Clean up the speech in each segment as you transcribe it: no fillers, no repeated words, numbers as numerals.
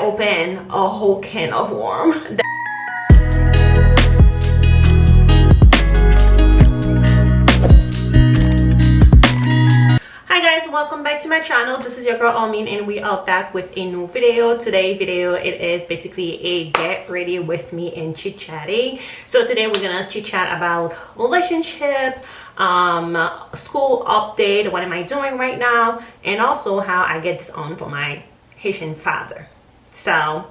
open a whole can of worms. Hi guys, welcome back to my channel. This is your girl Almin and we are back with a new video. Today's video, it is basically a get ready with me and chit chatting. So today we're gonna chit chat about relationship, school update, what am I doing right now, and also how I get disowned for my Haitian father. So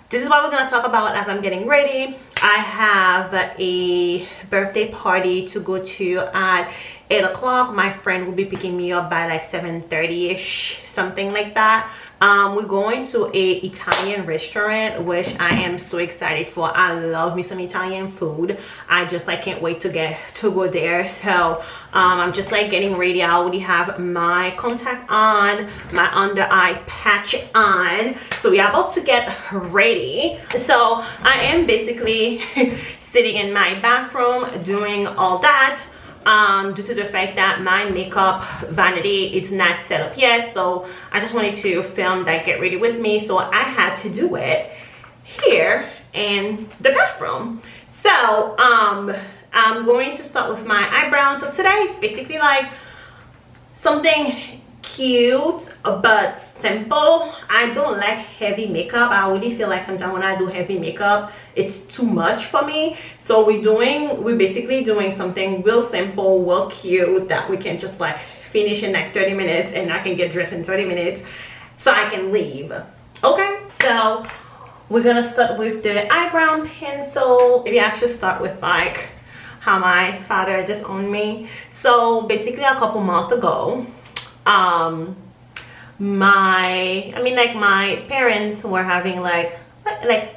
this is what we're gonna talk about as I'm getting ready. I have a birthday party to go to at 8 o'clock. My friend will be picking me up by like 7:30ish, something like that. We're going to a Italian restaurant, which I am so excited for. I love me some Italian food. I just like can't wait to go there. So I'm just like getting ready. I already have my contact on, my under eye patch on, so we're about to get ready. So I am basically sitting in my bathroom doing all that. Due to the fact that my makeup vanity is not set up yet, so I just wanted to film that get ready with me, so I had to do it here in the bathroom. So I'm going to start with my eyebrows. So today is basically like something cute but simple. I don't like heavy makeup. I really feel like sometimes when I do heavy makeup it's too much for me. So we're basically doing something real simple, real cute, that we can just like finish in like 30 minutes and I can get dressed in 30 minutes so I can leave. Okay, so we're gonna start with the eyebrow pencil. Maybe I should start with like how my father disowned me. So basically a couple months ago, my parents were having like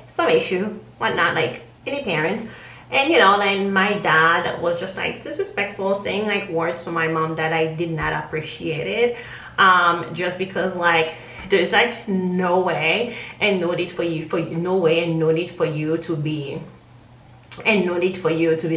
some issue, whatnot, like any parents, and you know, then my dad was just like disrespectful, saying like words to my mom that I did not appreciate it, just because like there's like no way and no need for you to be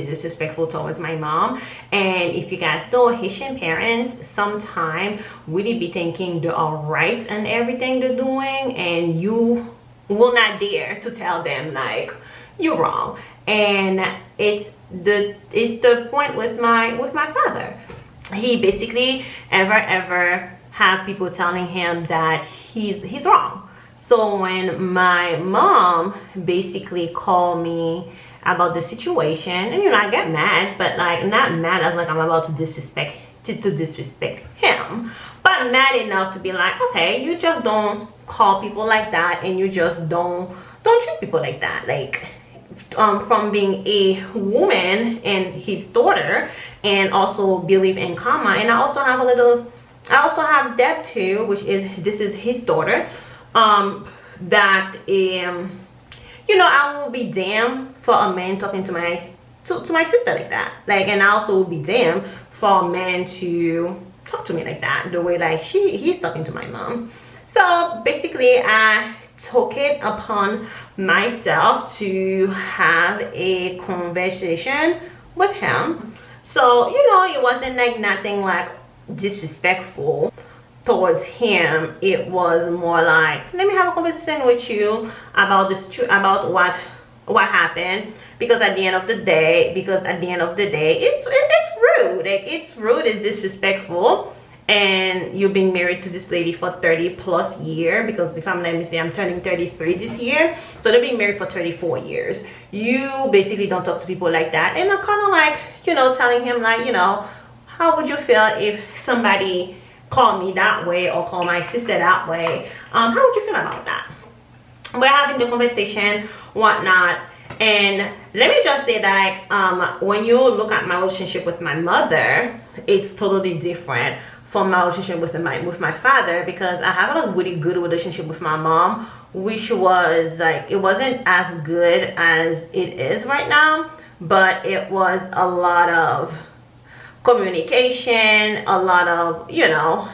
disrespectful towards my mom. And if you guys know, Haitian parents sometimes really be thinking they are right in everything they're doing, and you will not dare to tell them like you're wrong. And it's the point with my father. He basically ever have people telling him that he's wrong. So when my mom basically called me about the situation, and you know, I get mad, but like not mad as like I'm about to disrespect him, but mad enough to be like, okay, you just don't call people like that, and you just don't treat people like that. Like from being a woman and his daughter, and also believe in karma. And I also have Deb too, which is his daughter, that you know, I will be damned for a man talking to my sister like that. Like, and I also will be damned for a man to talk to me like that, the way like he's talking to my mom. So basically I took it upon myself to have a conversation with him. So, you know, it wasn't like nothing like disrespectful towards him. It was more like, let me have a conversation with you about this, about what happened, because at the end of the day it's rude. Like, it's rude, it's disrespectful. And you've been married to this lady for 30+ years, because if I'm, let me say, I'm turning 33 this year, so they've been married for 34 years. You basically don't talk to people like that. And I'm kind of like, you know, telling him like, you know, how would you feel if somebody call me that way or call my sister that way? How would you feel about that? We're having the conversation, whatnot. And let me just say that when you look at my relationship with my mother, it's totally different from my relationship with my father, because I have a really good relationship with my mom, which was like, it wasn't as good as it is right now, but it was a lot of communication, a lot of, you know,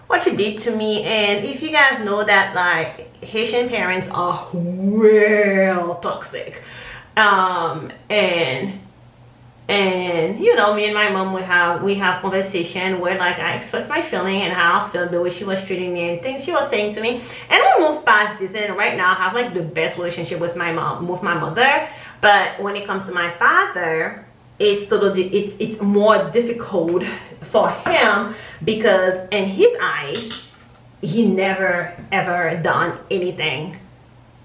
what you did to me. And if you guys know that, like, Haitian parents are real toxic, and And you know, me and my mom, we have conversation where like I express my feeling and how I feel the way she was treating me and things she was saying to me, and we moved past this. And right now I have like the best relationship with my mother. But when it comes to my father, it's more difficult for him, because in his eyes he never ever done anything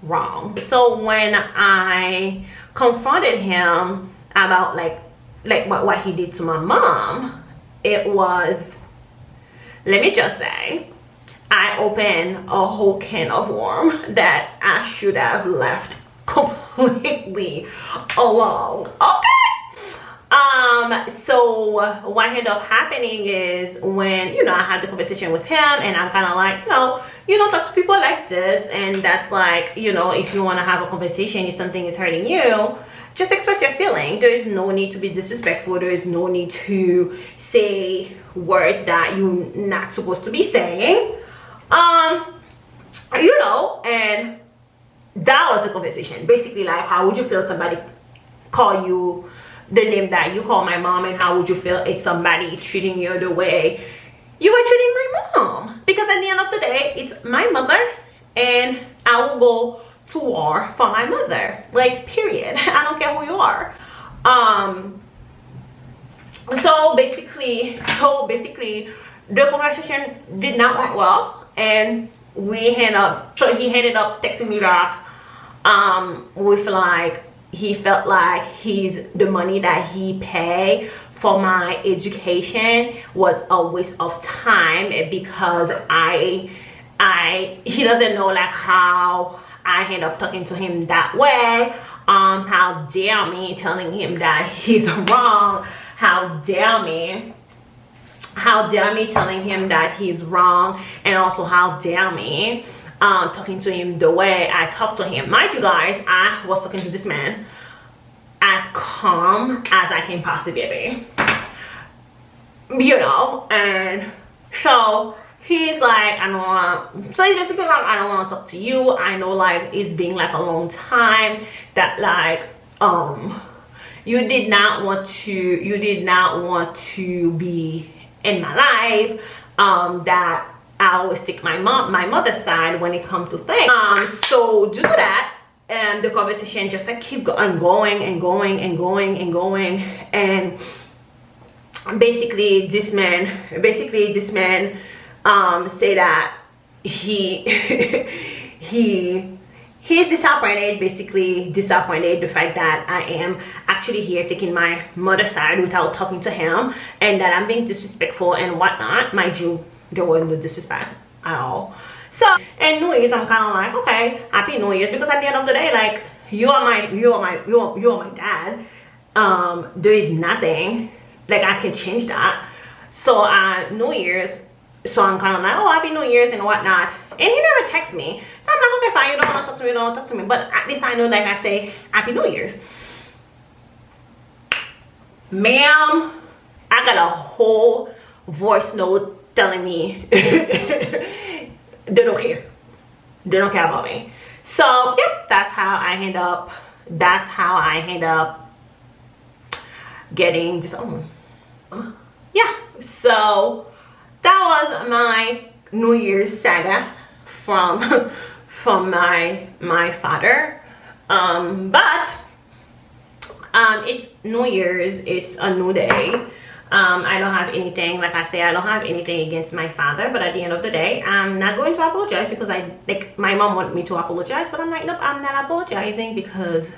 wrong. So when I confronted him about like what he did to my mom, it was, let me just say, I opened a whole can of worms that I should have left completely alone. Okay. So what ended up happening is, when, you know, I had the conversation with him, and I'm kind of like, you don't talk to people like this, and that's like, you know, if you want to have a conversation, if something is hurting you, just express your feeling. There is no need to be disrespectful. There is no need to say words that you're not supposed to be saying. You know, and that was the conversation. Basically, like, how would you feel if somebody call you the name that you call my mom, and how would you feel if somebody treating you the way you were treating my mom? Because at the end of the day, it's my mother, and I will go to war for my mother, like, period. I don't care who you are. So basically the conversation did not went well, and he ended up texting me back with like, he felt like the money that he paid for my education was a waste of time, because he doesn't know like how I end up talking to him that way. How dare me telling him that he's wrong? How dare me telling him that he's wrong? And also, how dare me talking to him the way I talk to him? Mind you guys, I was talking to this man as calm as I can possibly be, you know. And so he's like, I don't want, so he's basically like, I don't want to talk to you. I know like it's been like a long time that like you did not want to be in my life, that I always take my mother's side when it comes to things. So due to that, the conversation just like keep going, and basically this man say that he's disappointed the fact that I am actually here taking my mother's side without talking to him, and that I'm being disrespectful and whatnot. Mind you, there wasn't no disrespect at all. So, and New Year's, I'm kind of like, okay, happy New Year's, because at the end of the day, like, you are my dad. There is nothing like I can change that. So New Year's, so I'm kind of like, oh, happy New Year's and whatnot. And he never texts me, so I'm like, okay, fine, you don't want to talk to me, don't talk to me. But at least I know, like, I say happy New Year's. Ma'am, I got a whole voice note telling me they don't care about me. So yep, that's how I end up getting disowned. Yeah, so that was my New Year's saga from my father. But it's New Year's, it's a new day. I don't have anything, like I say, I don't have anything against my father, but at the end of the day, I'm not going to apologize, because my mom wanted me to apologize, but I'm like, nope, I'm not apologizing, because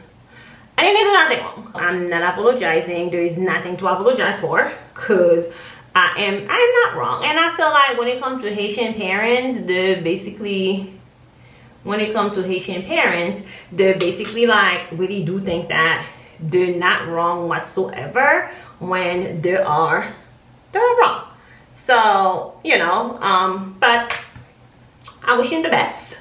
I didn't do nothing wrong. I'm not apologizing. There is nothing to apologize for, because I'm not wrong. And I feel like when it comes to Haitian parents, they basically like really do think that they're not wrong whatsoever when they are wrong. So, you know, but I wish him the best.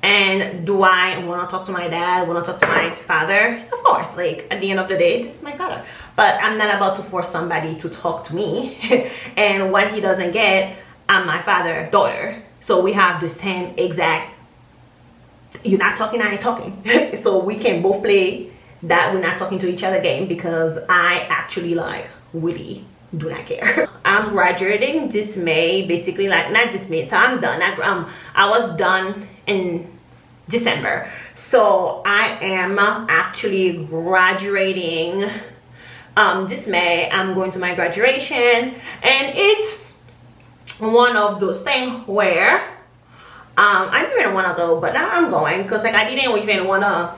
And do I want to talk to my dad, want to talk to my father? Of course, like, at the end of the day, this is my father. But I'm not about to force somebody to talk to me. And what he doesn't get, I'm my father's daughter. So we have the same exact, you're not talking, I ain't talking. So we can both play that we're not talking to each other again, because I actually like really do not care. I'm graduating this May, basically, like not this May, so I'm done. I was done in December, so I am actually graduating this May. I'm going to my graduation, and it's one of those things where I didn't even want to go, but now I'm going, because like I did not even want to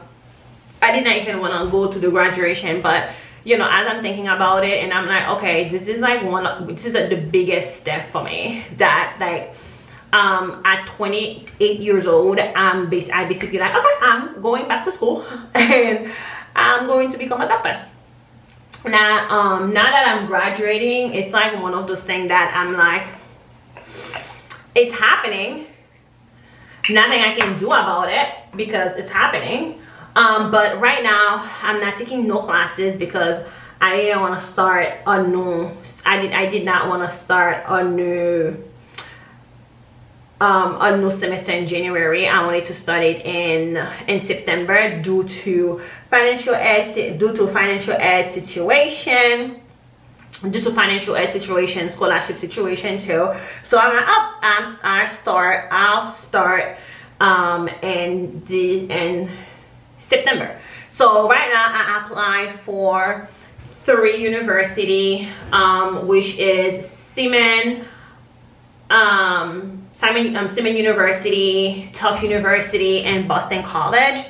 go to the graduation. But you know, as I'm thinking about it, and I'm like, okay, this is like this is like the biggest step for me, that like at 28 years old, I basically like, okay, I'm going back to school and I'm going to become a doctor. Now that I'm graduating, it's like one of those things that I'm like, it's happening, nothing I can do about it because it's happening. But right now I'm not taking no classes because I didn't want to start a new I did not want to start a new semester in January. I wanted to start it in September due to financial aid situation, scholarship situation too. So I'm like, I'll start in September. So right now I applied for 3 university, which is Seaman University, Tufts University, and Boston College.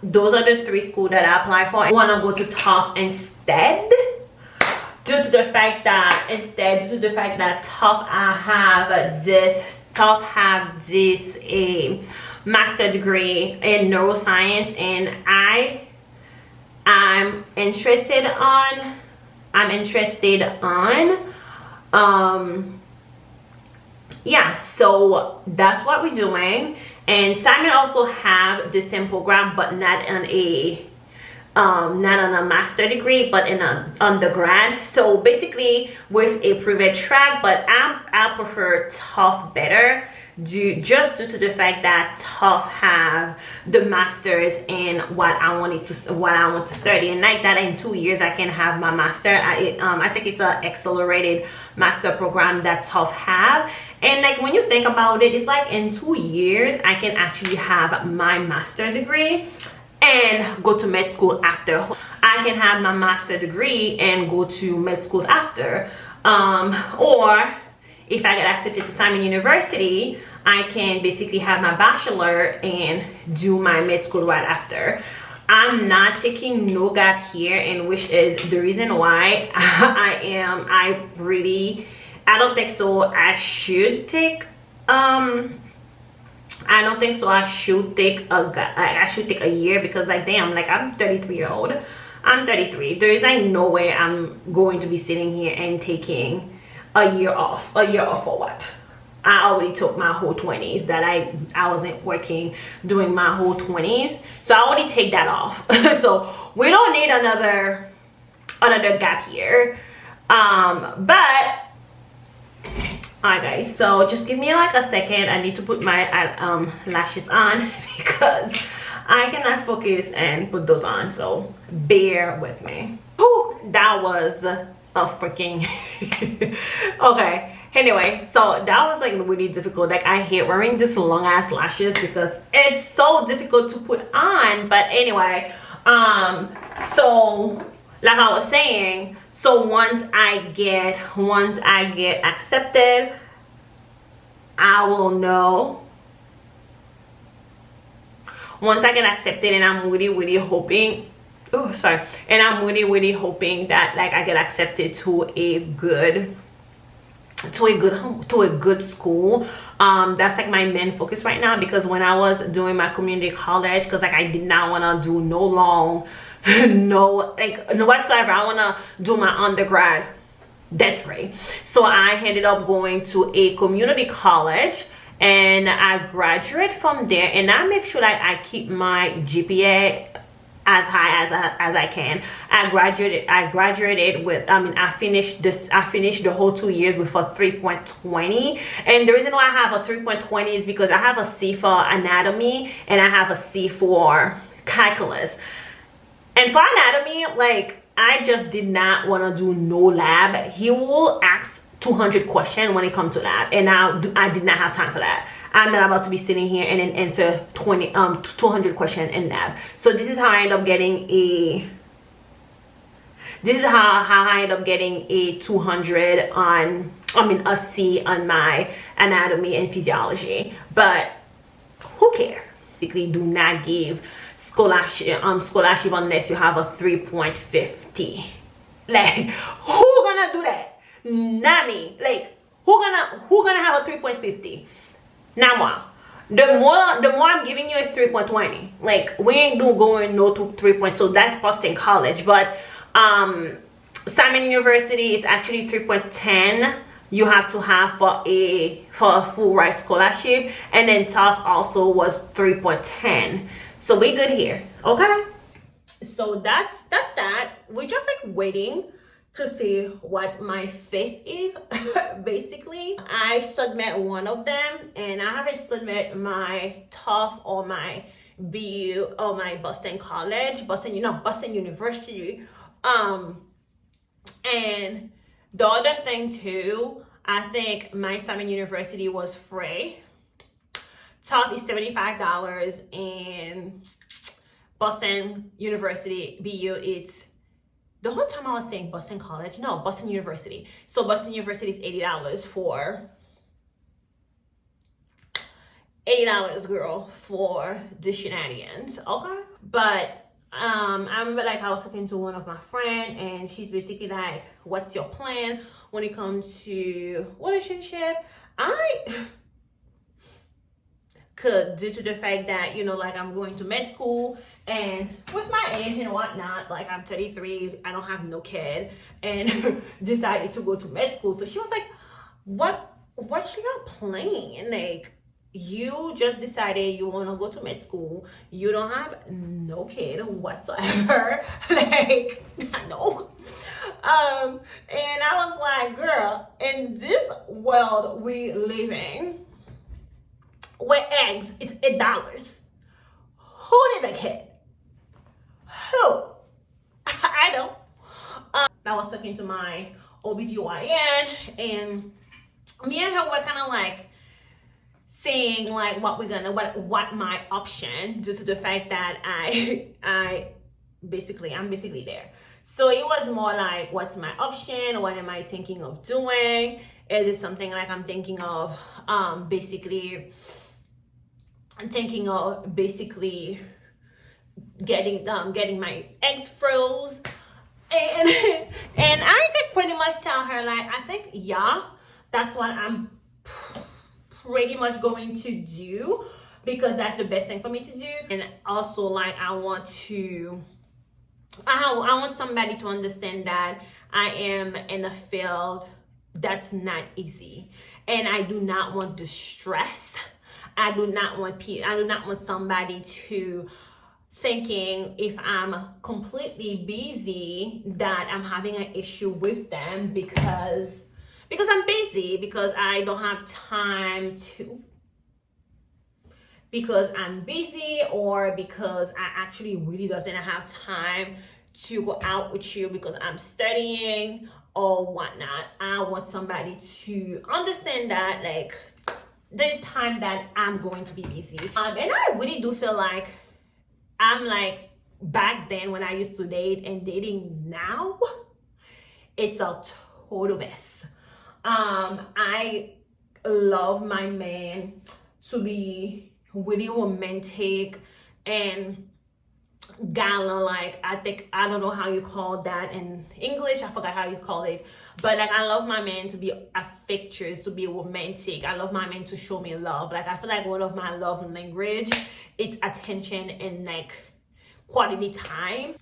Those are the 3 schools that I applied for. I want to go to Tufts instead, due to the fact that Tufts have this a master degree in neuroscience, and I'm interested on yeah, so that's what we're doing. And Simon also have the same program, but not on a master degree, but in an undergrad. So basically with a private track, but I prefer Tufts better, just due to the fact that Tufts have the masters in what I want to study, and like that in 2 years I can have my master. I think it's an accelerated master program that Tufts have, and like when you think about it, it's like in 2 years I can actually have my master degree and go to med school after. I can have my master degree and go to med school after, or if I get accepted to Simon University, I can basically have my bachelor and do my med school right after. I'm not taking no gap here, and which is the reason why I don't think so I should take I should take a year, because like damn, like I'm 33 years old. I'm 33. There is like no way I'm going to be sitting here and taking a year off. A year off for what? I already took my whole 20s, that I wasn't working during my whole 20s, so I already take that off. So we don't need another gap here. But alright guys, so just give me like a second. I need to put my lashes on because I cannot focus and put those on, so bear with me. Whew, that was a freaking okay. Anyway, so that was like really difficult. Like I hate wearing this long ass lashes because it's so difficult to put on. But anyway, so like I was saying, so once I get accepted, I will know. Once I get accepted, and I'm really hoping, and I'm really hoping that like I get accepted to a good school. That's like my main focus right now, because when I was doing my community college, because like I did not want to do no whatsoever. I want to do my undergrad debt free, so I ended up going to a community college, and I graduate from there, and I make sure that I keep my GPA as high as I can. I graduated with, I finished the whole 2 years with a 3.20, and the reason why I have a 3.20 is because I have a C for anatomy and I have a C for calculus. And for anatomy, like, I just did not want to do no lab. He will ask 200 questions when it comes to lab, and I did not have time for that. I'm not about to be sitting here and then answer 200 questions in lab. So this is how I end up getting a I end up getting a 200 on, a C on my anatomy and physiology. But who cares? Basically, do not give scholarship unless you have a 3.50. Like, who gonna do that? Not me. Like, who gonna have a 3.50? Not more. The more I'm giving you is 3.20. Like, we ain't going no to 3 points. So that's Boston College. But Simon University is actually 3.10. You have to have for a full ride scholarship, and then Tufts also was 3.10. So we good here, okay? So that's that. We're just like waiting to see what my fifth is. Basically, I submit one of them, and I haven't submit my Tufts or my BU or my Boston College, Boston University. And the other thing too, I think my Simon University was free. Tufts is $75, and Boston University BU, it's, the whole time I was saying Boston College, no, Boston University. So Boston University is $80 for girl, for the shenanigans, okay? But I remember, like, I was talking to one of my friends, and she's basically like, what's your plan when it comes to relationship? Could, due to the fact that, like, I'm going to med school, and with my age and whatnot, like, I'm 33, I don't have no kid, and decided to go to med school. So she was like, what's your plan? Like, you just decided you want to go to med school, you don't have no kid whatsoever. Like, I know. And I was like, girl, in this world we living, where eggs, it's $8. Who need a kid? Who? I don't. I was talking to my OBGYN, and me and her were kind of like saying like what my option, due to the fact that I'm basically there. So it was more like, what's my option? What am I thinking of doing? Is it something like I'm thinking of basically getting my eggs froze, and I could pretty much tell her, like, I think, yeah, that's what I'm pretty much going to do, because that's the best thing for me to do. And also, like, I want somebody to understand that I am in a field that's not easy, and I do not want the stress. I do not want somebody to thinking, if I'm completely busy, that I'm having an issue with them because I'm busy, because I don't have time to, because I'm busy, or because I actually really doesn't have time to go out with you because I'm studying or whatnot. I want somebody to understand that, like, there's time that I'm going to be busy. And I really do feel like I'm like back then when I used to date, and dating now, it's a total mess. I love my man to be really romantic and gallant. Like, I don't know how you call that in English, I forgot how you call it, but like, I love my man to be affectionate, to be romantic. I love my man to show me love. Like, I feel like one of my love language, it's attention and like quality time.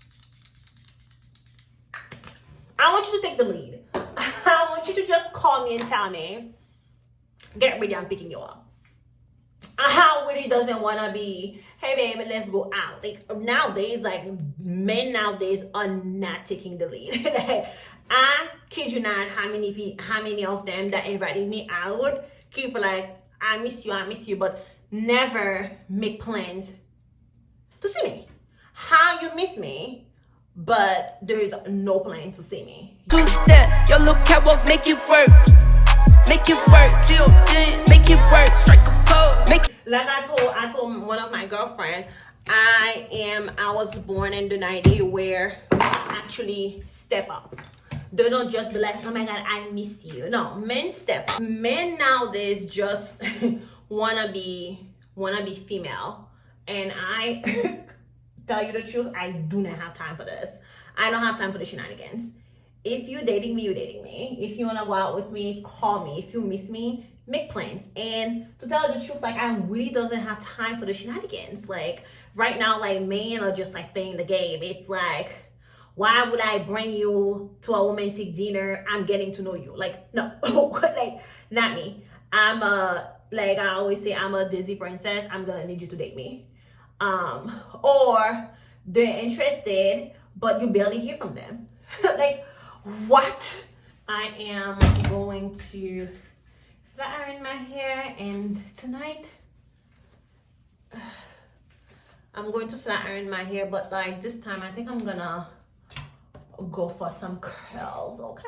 I want you to take the lead. I want you to just call me and tell me, get ready, I'm picking you up. I really doesn't want to be, hey baby, let's go out. Like, nowadays, like, men nowadays are not taking the lead. Like, I kid you not, how many of them that invited me out keep like, I miss you, but never make plans to see me. How you miss me? but there is no plan to see me. Two-step, your little catwalk, make it work. Make it work, deal dance, make it work, strike a pose, make it. Like I told one of my girlfriend, I was born in the 90s where actually step up. They don't just be like, oh my god, I miss you. No, men step up. Men nowadays just wanna be female, and I tell you the truth, I do not have time for this. I don't have time for the shenanigans. If you're dating me, you're dating me. If you wanna go out with me, call me. If you miss me, make plans. And to tell you the truth, like, I really doesn't have time for the shenanigans. Like right now, like, men are just like playing the game. It's like, why would I bring you to a romantic dinner? I'm getting to know you. Like, no, like, not me. I'm like I always say, I'm a Disney princess. I'm gonna need you to date me. Or they're interested, but you barely hear from them. Like, what? I am going to flat iron my hair, and tonight I'm going to flat iron my hair, but like this time I think I'm gonna go for some curls, okay?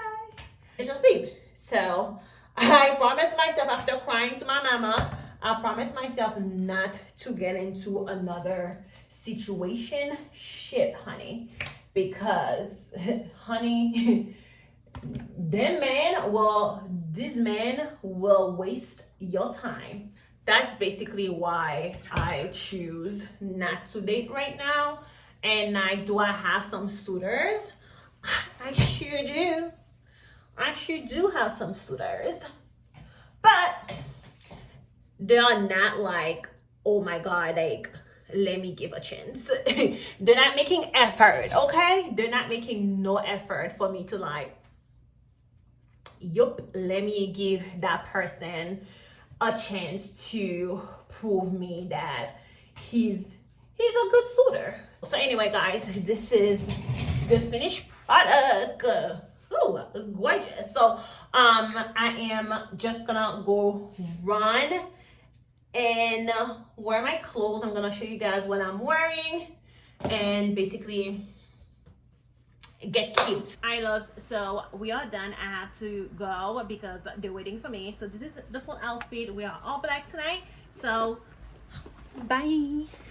And just leave. So I promised myself, after crying to my mama, I promised myself not to get into another situation shit, honey, because honey, these men will waste your time. That's basically why I choose not to date right now. And do I have some suitors? I sure do. I sure do have some suitors, but they are not like, oh my god, like, let me give a chance. They're not making effort, okay? They're not making no effort for me to like, yup, let me give that person a chance to prove me that he's a good suitor. So anyway, guys, this is the finished product. Oh, gorgeous. So I am just gonna go run and wear my clothes. I'm gonna show you guys what I'm wearing and basically get cute. Hi loves, so we are done. I have to go because they're waiting for me. So this is the full outfit. We are all black tonight, so bye.